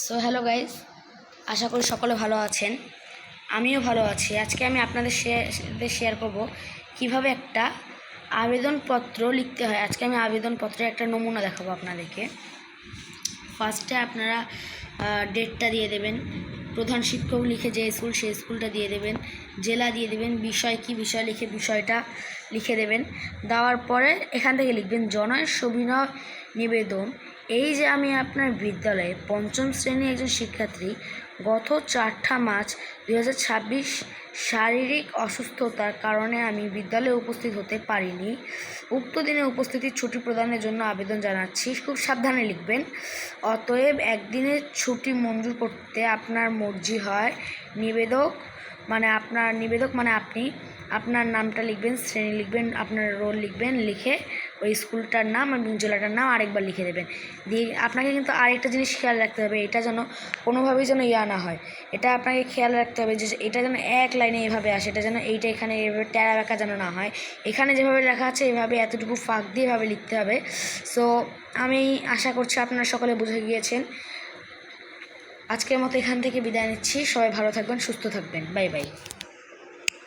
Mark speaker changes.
Speaker 1: So hello guys, আশা করি সকলে ভালো আছেন। আমিও ভালো আছি। আজকে আমি আপনাদের শেয়ার করব কিভাবে একটা আবেদনপত্র লিখতে হয়। আজকে আমি আবেদনপত্রের একটা নমুনা দেখাবো আপনাদেরকে। ফার্স্টে আপনারা ডেটটা দিয়ে দেবেন, প্রধান শিক্ষক লিখে যে স্কুল সেই স্কুলটা দিয়ে দেবেন, জেলা দিয়ে দেবেন, বিষয় কি বিষয় লিখে বিষয়টা লিখে দেবেন। দেওয়ার পরে এখান থেকে লিখবেন জনয়ের সবিনয় নিবেদন। এই যে আমি আপনার বিদ্যালয়ে পঞ্চম শ্রেণীর একজন শিক্ষার্থী, গত 4 মার্চ 2026 শারীরিক অসুস্থতার কারণে আমি বিদ্যালয়ে উপস্থিত হতে পারিনি। উক্ত দিনে উপস্থিতির ছুটি প্রদানের জন্য আবেদন জানাচ্ছি। খুব সাবধানে লিখবেন। অতএব একদিনের ছুটি মঞ্জুর করতে আপনার মর্জি হয়। নিবেদক মানে আপনি আপনার নামটা লিখবেন, শ্রেণী লিখবেন, আপনার রোল লিখবেন, লিখে ওই স্কুলটার নাম এবং জেলাটার নাম আরেকবার লিখে দেবেন। দিয়ে আপনাকে কিন্তু আরেকটা জিনিস খেয়াল রাখতে হবে, এটা যেন কোনোভাবেই যেন না হয়। এটা আপনাকে খেয়াল রাখতে হবে যে এটা যেন এক লাইনে এভাবে আসে, এটা যেন এইটা এখানে এভাবে ট্যারা ব্যাকা যেন না হয়। এখানে যেভাবে লেখা আছে এভাবে এতটুকু ফাঁক দিয়ে এভাবে লিখতে হবে। সো আমি আশা করছি আপনারা সকলে বুঝে গিয়েছেন। আজকের মতো এখান থেকে বিদায় নিচ্ছি। সবাই ভালো থাকবেন, সুস্থ থাকবেন। Bye bye.